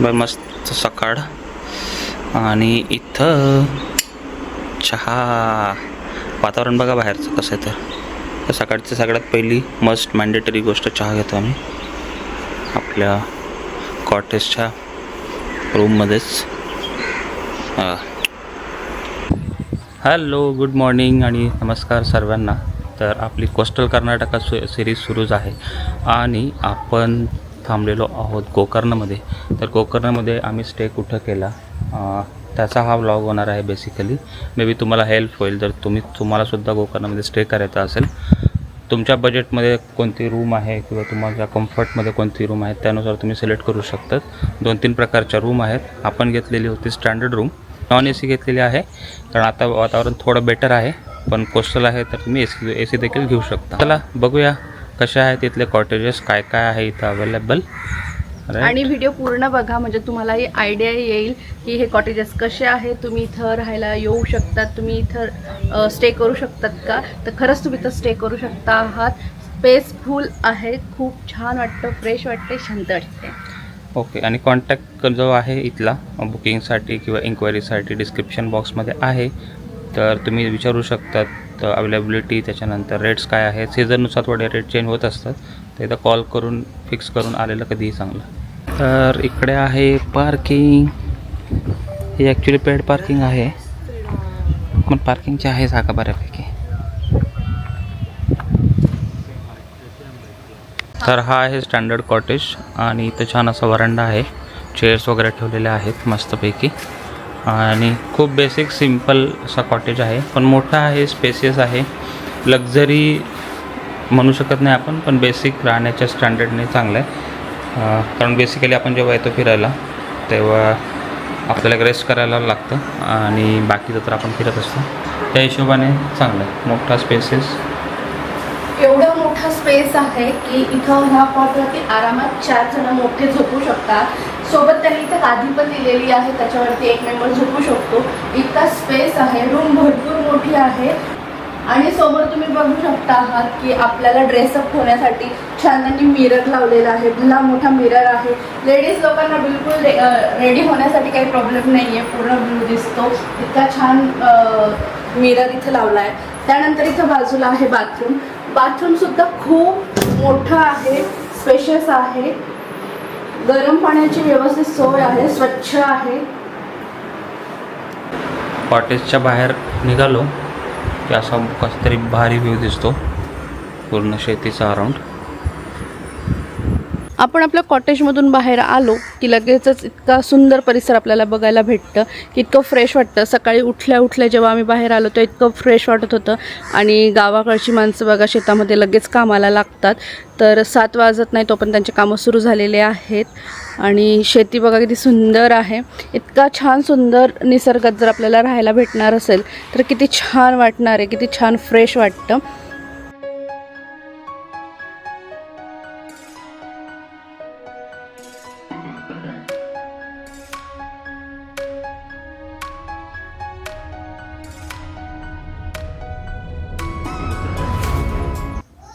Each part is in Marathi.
मस्त सकाळ आणि इथं चहा. वातावरण बघा बाहेरचं कसं आहे. तर सकाळची सगळ्यात पहिली मस्ट मॅन्डेटरी गोष्ट चहा घेतो आम्ही आपल्या कॉटेजच्या रूममध्येच. हॅलो, गुड मॉर्निंग आणि नमस्कार सर्वांना. तर आपली कोस्टल कर्नाटका सिरीज सुरूच आहे आणि आपण थांबलेलो आहोत गोकर्णमध्ये. तर गोकर्णमध्ये आम्ही स्टे कुठं केला त्याचा हा व्लॉग होणार आहे. बेसिकली मे बी तुम्हाला हेल्प होईल जर तुम्हालासुद्धा गोकर्णमध्ये स्टे करायचा असेल. तुमच्या बजेटमध्ये कोणती रूम आहे किंवा तुम्हाला कम्फर्टमध्ये कोणती रूम आहे त्यानुसार तुम्ही सिलेक्ट करू शकतात. 2-3 प्रकारच्या रूम आहेत. आपण घेतलेली होती स्टँडर्ड रूम, नॉन AC घेतलेली आहे कारण आता वातावरण थोडं बेटर आहे. पण कोस्टल आहे तर तुम्ही AC देखील घेऊ शकता. चला बघूया कशा आहेत तिथले कॉटेजेस, काय काय आहे इथं अवेलेबल. आणि व्हिडिओ पूर्ण बघा म्हणजे तुम्हाला ही आयडिया येईल की हे कॉटेजेस कसे आहेत. तुम्ही इथं राहायला येऊ शकतात, तुम्ही इथं स्टे करू शकतात का. तर खरंच तुम्ही इथं स्टे करू शकता आहात. स्पेसफुल आहे, खूप छान वाटतं, फ्रेश वाटते, शांत वाटते. ओके. आणि कॉन्टॅक्ट जो आहे इथला बुकिंगसाठी किंवा इन्क्वायरीसाठी डिस्क्रिप्शन बॉक्समध्ये आहे. तर तुम्ही विचारू शकतात अवेलेबिलिटी, त्याच्यानंतर रेट्स काय आहेत. सीझननुसार थोडे रेट चेंज होत असतात. तर इथं कॉल करून फिक्स करून आलेलं कधीही चांगलं. तर इकडे आहे पार्किंग. ही ॲक्च्युली पेड पार्किंग आहे पण पार्किंगची आहे जागा बऱ्यापैकी. तर हा आहे स्टँडर्ड कॉटेज आणि इथं छान असा वरांडा आहे. चेअर्स वगैरे ठेवलेले आहेत मस्तपैकी आणि खूप बेसिक सिम्पल असा कॉटेज आहे. पण मोठा आहे, स्पेसियस आहे. लक्झरी म्हणू शकत नाही आपण, पण बेसिक राहण्याच्या स्टँडर्डने चांगलं आहे. कारण बेसिकली आपण जेव्हा येतो फिरायला तेव्हा आपल्याला एक रेस्ट करायला लागतं आणि बाकीचं तर आपण फिरत असतो. त्या हिशोबाने चांगलं आहे. मोठा स्पेसेस, एवढा मोठा स्पेस आहे की इथं ह्या कॉटवरती आरामात 4 जण मोठे झोपू शकतात. सोबत त्यांनी इथं गादी पण दिलेली आहे, त्याच्यावरती एक मेंबर झोपू शकतो. इतका स्पेस आहे. रूम भरपूर मोठी आहे आणि समोर तुम्ही बघू शकता आहात की आपल्याला ड्रेसअप होण्यासाठी छान त्यांनी मिरर लावलेला आहे. भला मोठा मिरर आहे. लेडीज लोकांना बिलकुल रेडी होण्यासाठी काही प्रॉब्लेम नाही आहे. पूर्ण व्ह्यू दिसतो. इतका छान मिरर इथं लावला आहे. त्यानंतर इथं बाजूला आहे बाथरूम. बाथरूमसुद्धा खूप मोठं आहे, स्पेशियस आहे. गरम पाण्याची व्यवस्थित सोय आहे, स्वच्छ आहे. कॉटेजच्या बाहेर निघालो की असा कसं तरी भारी व्ह्यू दिसतो पूर्ण शेतीचा अराउंड. आपण आपल्या कॉटेजमधून बाहेर आलो की लगेचच इतका सुंदर परिसर आपल्याला बघायला भेटतं की इतकं फ्रेश वाटतं. सकाळी उठल्या जेव्हा आम्ही बाहेर आलो तर इतकं फ्रेश वाटत होतं. आणि गावाकडची माणसं बघा शेतामध्ये लगेच कामाला लागतात. तर 7 वाजत नाही तोपर्यंत त्यांचे कामं सुरू झालेले आहेत. आणि शेती बघा किती सुंदर आहे. इतका छान सुंदर निसर्गात जर आपल्याला राहायला भेटणार असेल तर किती छान वाटणार आहे, किती छान फ्रेश वाटतं.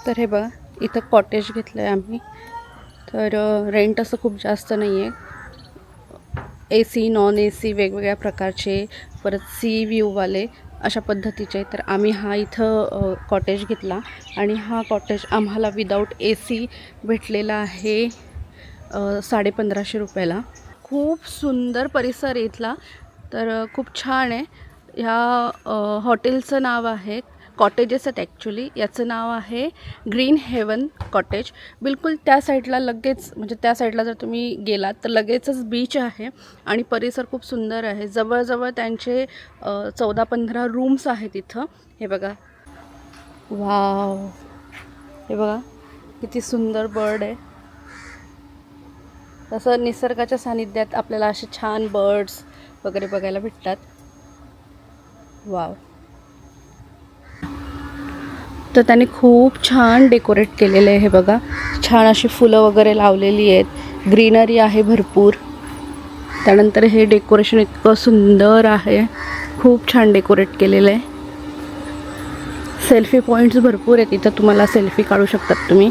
तर हे बघा इथं कॉटेज घेतलं आहे आम्ही. तर रेंट असं खूप जास्त नाही आहे. AC, नॉन AC वेगवेगळ्या प्रकारचे, परत सी व्ह्यूवाले अशा पद्धतीचे. तर आम्ही हा इथं कॉटेज घेतला आणि हा कॉटेज आम्हाला विदाऊट AC भेटलेला आहे 1550 रुपयाला. खूप सुंदर परिसर आहे इथला. तर खूप छान आहे. ह्या हॉटेलचं नाव आहे, कॉटेजेस आहेत ॲक्च्युली. याचं नाव आहे ग्रीन हेवन कॉटेज. बिलकुल त्या साईडला लगेच म्हणजे त्या साईडला जर तुम्ही गेलात तर लगेचच बीच आहे आणि परिसर खूप सुंदर आहे. जवळजवळ त्यांचे 14-15 रूम्स आहेत इथं. हे बघा, वाव, हे बघा किती सुंदर बर्ड आहे. तसं निसर्गाच्या सानिध्यात आपल्याला असे छान बर्ड्स वगैरे बघायला भेटतात. वाव. तर त्यांनी खूप छान डेकोरेट केलेलं आहे. हे बघा छान अशी फुलं वगैरे लावलेली आहेत. ग्रीनरी आहे भरपूर. त्यानंतर हे डेकोरेशन इतकं सुंदर आहे. खूप छान डेकोरेट केलेलं आहे. सेल्फी पॉईंट्स भरपूर आहेत इथं. तुम्हाला सेल्फी काढू शकतात तुम्ही.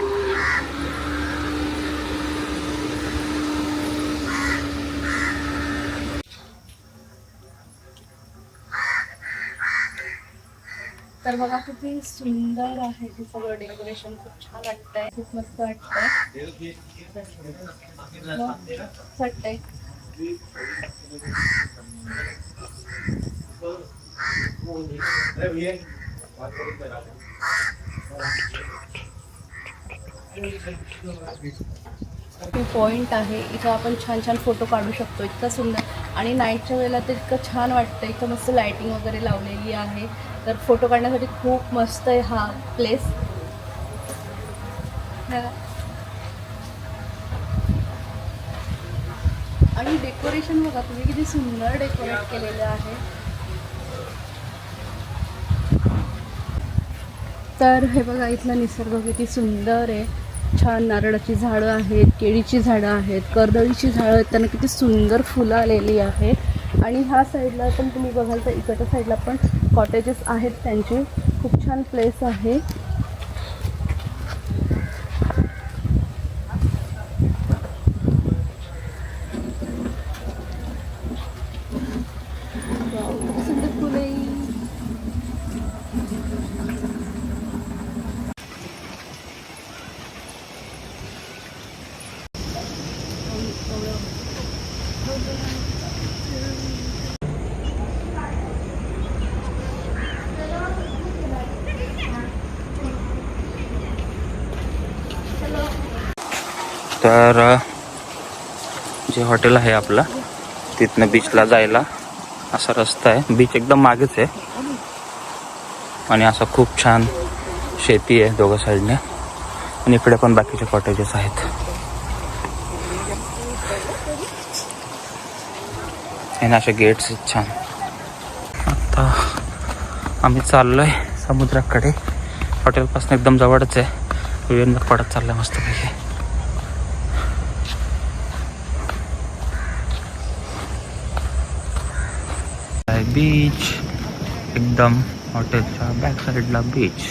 तर बघा किती सुंदर आहे ते सगळं डेकोरेशन. खूप छान वाटतंय, खूप मस्त वाटतंय. मस्त वाटतंय. हे पॉइंट आहे, इथं आपण छान छान फोटो काढू शकतो. इतकं सुंदर आणि नाईटच्या वेळेला तर इतकं छान वाटतं. इथं मस्त लाईटिंग वगैरे लावलेली आहे, तर फोटो काढण्यासाठी खूप मस्त आहे हा प्लेस. आणि डेकोरेशन बघा तुम्ही, किती सुंदर डेकोरेट केलेलं आहे. तर हे बघा इथला निसर्ग किती सुंदर आहे. छान नारळाची झाडं आहेत, केळीची झाडं आहेत, कर्दळीची झाडं आहेत, त्यांना किती सुंदर फुलं आलेली आहेत. आणि ह्या साईडला पण तुम्ही बघाल तर इकडच्या साईडला पण कॉटेजेस आहेत त्यांचे. खूप छान प्लेस आहे. वाव, खूप सुंदर फुले. तर जे हॉटेल आहे आपलं, तिथनं बीचला जायला असा रस्ता आहे. बीच एकदम मागेच आहे आणि असं खूप छान शेती आहे दोघं साईडने. आणि इकडे पण बाकीचे कॉटेजेस आहेत. आणि असे गेट्स आहेत छान. आता आम्ही चाललोय समुद्राकडे. हॉटेलपासून एकदम जवळच आहे. वेळ पडत चाललाय मस्तपैकी. बीच एकदम हॉटेलच्या बॅक साईडला बीच.